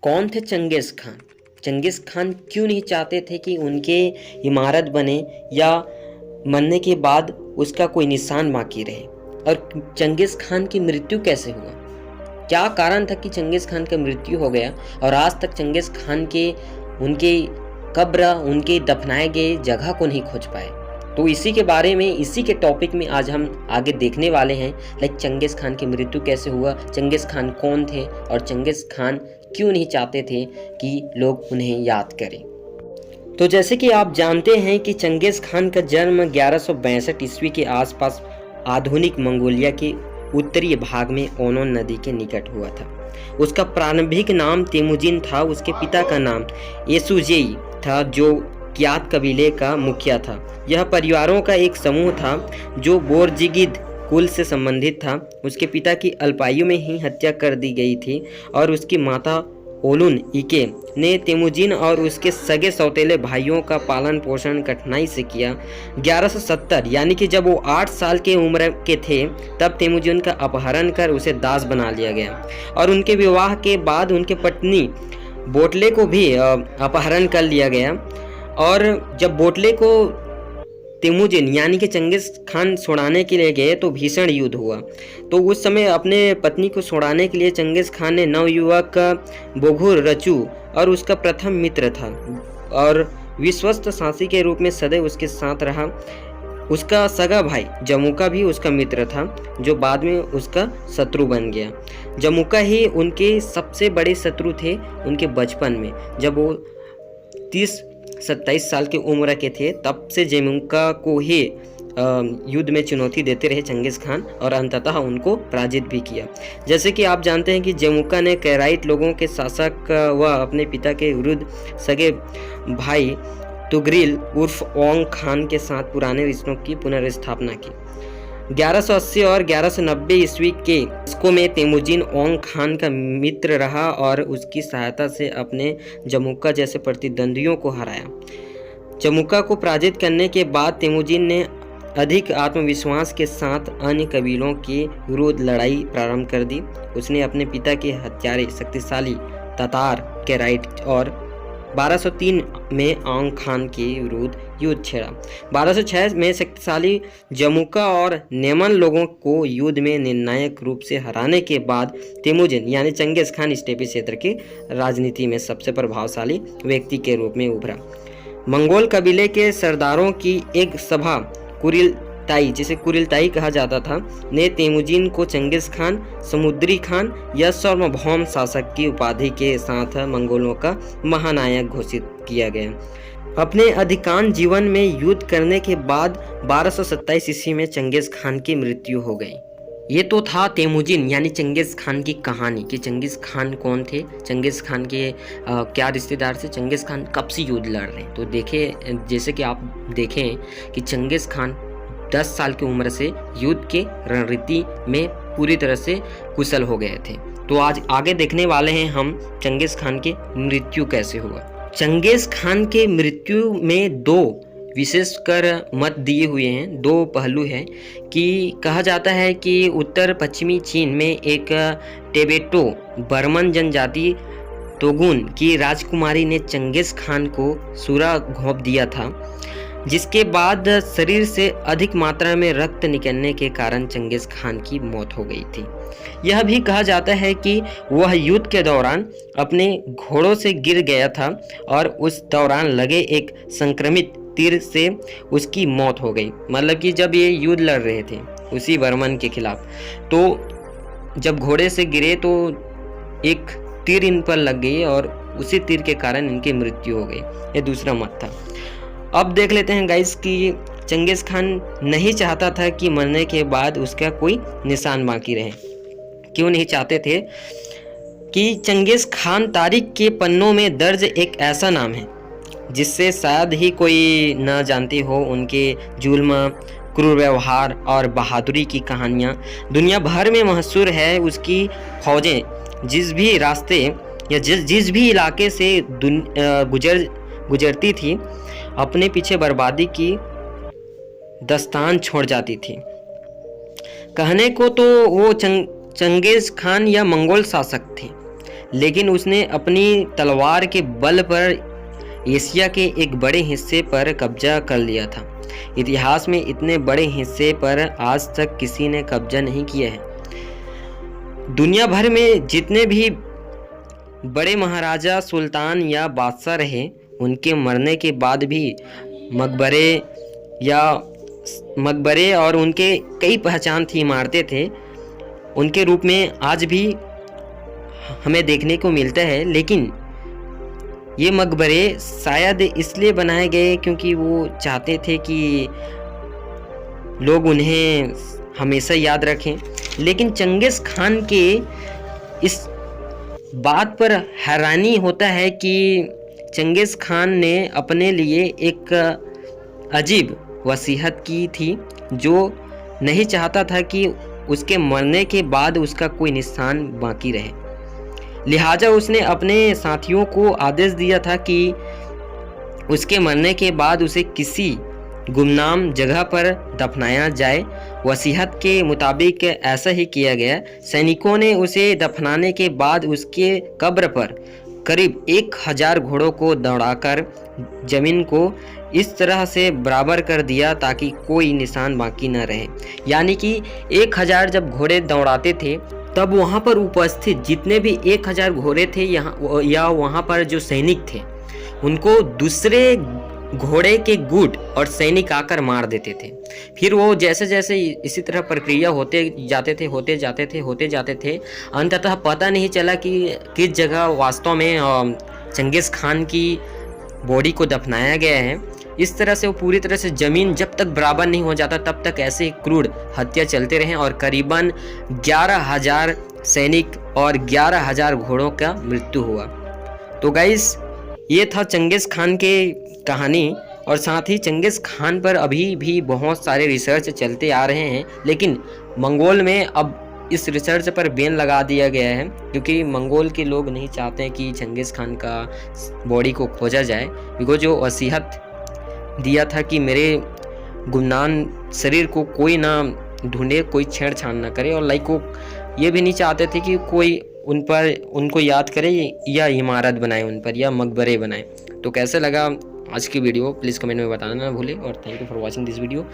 कौन थे चंगेज़ खान? चंगेज़ खान क्यों नहीं चाहते थे कि उनके इमारत बने या मरने के बाद उसका कोई निशान बाकी रहे? और चंगेज़ खान की मृत्यु कैसे हुआ? क्या कारण था कि चंगेज़ खान का मृत्यु हो गया और आज तक चंगेज़ खान के उनके कब्र, उनके दफनाए गए जगह को नहीं खोज पाए? तो इसी के बारे में, इसी के टॉपिक में आज हम आगे देखने वाले हैं। चंगेज़ खान की मृत्यु कैसे हुआ, चंगेज़ खान कौन थे और चंगेज़ खान क्यों नहीं चाहते थे कि लोग उन्हें याद करें। तो जैसे कि आप जानते हैं कि चंगेज़ खान का जन्म 1162 ईस्वी के आसपास आधुनिक मंगोलिया के उत्तरी भाग में ओनोन नदी के निकट हुआ था। उसका प्रारंभिक नाम तेमुजिन था। उसके पिता का नाम येसुजेई था, जो क्यात कबीले का मुखिया था। यह परिवारों का एक समूह था जो बोर्जिगिद कुल से संबंधित था। उसके पिता की अल्पायु में ही हत्या कर दी गई थी और उसकी माता ओलुन इके ने तेमुजिन और उसके सगे सौतेले भाइयों का पालन पोषण कठिनाई से किया। 1170 यानी कि जब वो 8 साल के उम्र के थे तब तेमुजिन का अपहरण कर उसे दास बना लिया गया और उनके विवाह के बाद उनके पत्नी बोटले को भी अपहरण कर लिया गया। और जब बोटले को तेमुजिन यानी कि चंगेज़ खान छुड़ाने के लिए गए तो भीषण युद्ध हुआ। तो उस समय अपने पत्नी को छुड़ाने के लिए चंगेज़ खान ने नवयुवक बोघुर रचू और उसका प्रथम मित्र था और विश्वस्त साथी के रूप में सदैव उसके साथ रहा। उसका सगा भाई जमुका भी उसका मित्र था, जो बाद में उसका शत्रु बन गया। जमुका ही उनके सबसे बड़े शत्रु थे उनके बचपन में। जब वो 30-27 साल की उम्र के थे तब से जमुका को ही युद्ध में चुनौती देते रहे चंगेज़ खान और अंततः उनको पराजित भी किया। जैसे कि आप जानते हैं कि जमुका ने कैराइट लोगों के शासक व अपने पिता के विरुद्ध सगे भाई तुगरिल उर्फ ओंग खान के साथ पुराने रिश्तों की पुनर्स्थापना की। 1180 और 1190 ईस्वी के दशकों में तेमुजिन ओंग खान का मित्र रहा और उसकी सहायता से अपने जमुका जैसे प्रतिद्वंदियों को हराया। जमुका को पराजित करने के बाद तेमुजिन ने अधिक आत्मविश्वास के साथ अन्य कबीलों के विरुद्ध लड़ाई प्रारंभ कर दी। उसने अपने पिता के हत्यारे शक्तिशाली तातार कैराइट और 1203 में ओंग खान के विरुद्ध युद्ध छेड़ा। 1206 में शक्तिशाली जमुका और नेमन लोगों को युद्ध में निर्णायक रूप से हराने के बाद तेमुजिन यानी चंगेज़ खान स्टेपी क्षेत्र की राजनीति में सबसे प्रभावशाली व्यक्ति के रूप में उभरा। मंगोल कबीले के सरदारों की एक सभा कुरिलताई, जिसे कुरिलताई कहा जाता था, ने तेमुजिन को चंगेज़ खान, समुद्री खान या सार्वभौम शासक की उपाधि के साथ मंगोलों का महानायक घोषित किया गया। अपने अधिकांश जीवन में युद्ध करने के बाद 1227 ईस्वी में चंगेज़ खान की मृत्यु हो गई। ये तो था तेमुजिन यानी चंगेज़ खान की कहानी कि चंगेज़ खान कौन थे, चंगेज़ खान के क्या रिश्तेदार थे, चंगेज़ खान कब से युद्ध लड़ रहे हैं। तो देखें, जैसे कि आप देखें कि चंगेज़ खान 10 साल की उम्र से युद्ध के रणनीति में पूरी तरह से कुशल हो गए थे। तो आज आगे देखने वाले हैं हम चंगेज़ खान की मृत्यु कैसे हुआ। चंगेज़ खान के मृत्यु में दो विशेषकर मत दिए हुए हैं, दो पहलू हैं कि कहा जाता है कि उत्तर पश्चिमी चीन में एक टिबेटो बर्मन जनजाति तोगुन की राजकुमारी ने चंगेज़ खान को सूरा घोंप दिया था, जिसके बाद शरीर से अधिक मात्रा में रक्त निकलने के कारण चंगेज़ खान की मौत हो गई थी। यह भी कहा जाता है कि वह युद्ध के दौरान अपने घोड़ों से गिर गया था और उस दौरान लगे एक संक्रमित तीर से उसकी मौत हो गई। मतलब कि जब ये युद्ध लड़ रहे थे उसी बर्मन के खिलाफ, तो जब घोड़े से गिरे तो एक तीर इन पर लग गई और उसी तीर के कारण इनकी मृत्यु हो गई। ये दूसरा मत था। अब देख लेते हैं गाइस कि चंगेज़ खान नहीं चाहता था कि मरने के बाद उसका कोई निशान बाकी रहे। क्यों नहीं चाहते थे? कि चंगेज़ खान तारीख के पन्नों में दर्ज एक ऐसा नाम है जिससे शायद ही कोई न जानती हो। उनके जुल्म, क्रूर व्यवहार और बहादुरी की कहानियाँ दुनिया भर में मशहूर है। उसकी फौजें जिस भी रास्ते या जिस भी इलाके से गुजरती थी अपने पीछे बर्बादी की दस्तान छोड़ जाती थी। कहने को तो वो चंगेज़ खान या मंगोल शासक थे, लेकिन उसने अपनी तलवार के बल पर एशिया के एक बड़े हिस्से पर कब्जा कर लिया था। इतिहास में इतने बड़े हिस्से पर आज तक किसी ने कब्जा नहीं किया है। दुनिया भर में जितने भी बड़े महाराजा, सुल्तान या बादशाह रहे, उनके मरने के बाद भी मकबरे और उनके कई पहचान थी, इमारतें थे, उनके रूप में आज भी हमें देखने को मिलता है। लेकिन ये मकबरे शायद इसलिए बनाए गए क्योंकि वो चाहते थे कि लोग उन्हें हमेशा याद रखें। लेकिन चंगेज़ खान के इस बात पर हैरानी होता है कि चंगेज़ खान ने अपने लिए एक अजीब वसीयत की थी, जो नहीं चाहता था कि उसके मरने के बाद उसका कोई निशान बाकी रहे। लिहाजा उसने अपने साथियों को आदेश दिया था कि उसके मरने के बाद उसे किसी गुमनाम जगह पर दफनाया जाए। वसीयत के मुताबिक ऐसा ही किया गया। सैनिकों ने उसे दफनाने के बाद उसके कब्र पर करीब 1000 घोड़ों को दौड़ाकर जमीन को इस तरह से बराबर कर दिया ताकि कोई निशान बाकी न रहे। यानी कि 1000 जब घोड़े दौड़ाते थे, तब वहाँ पर उपस्थित जितने भी 1000 घोड़े थे या वहाँ पर जो सैनिक थे, उनको दूसरे घोड़े के गुट और सैनिक आकर मार देते थे। फिर वो जैसे जैसे इसी तरह प्रक्रिया होते जाते थे, अंततः पता नहीं चला कि किस जगह वास्तव में चंगेज़ खान की बॉडी को दफनाया गया है। इस तरह से वो पूरी तरह से ज़मीन जब तक बराबर नहीं हो जाता तब तक ऐसे ही क्रूर हत्या चलते रहे और करीबन 11,000 सैनिक और 11,000 घोड़ों का मृत्यु हुआ। तो गाइस, ये था चंगेज़ खान के कहानी। और साथ ही चंगेज़ खान पर अभी भी बहुत सारे रिसर्च चलते आ रहे हैं, लेकिन मंगोल में अब इस रिसर्च पर बैन लगा दिया गया है, क्योंकि मंगोल के लोग नहीं चाहते हैं कि चंगेज़ खान का बॉडी को खोजा जाए। बिकॉज जो वसीयत दिया था कि मेरे गुमनाम शरीर को कोई ना ढूंढे, कोई छेड़छाड़ ना करे, और लाइक वो ये भी नहीं चाहते थे कि कोई उनको याद करे या इमारत बनाए उन पर या मकबरे बनाए। तो कैसे लगा आज की वीडियो, प्लीज़ कमेंट में बताना ना भूले, और thank you for watching this video.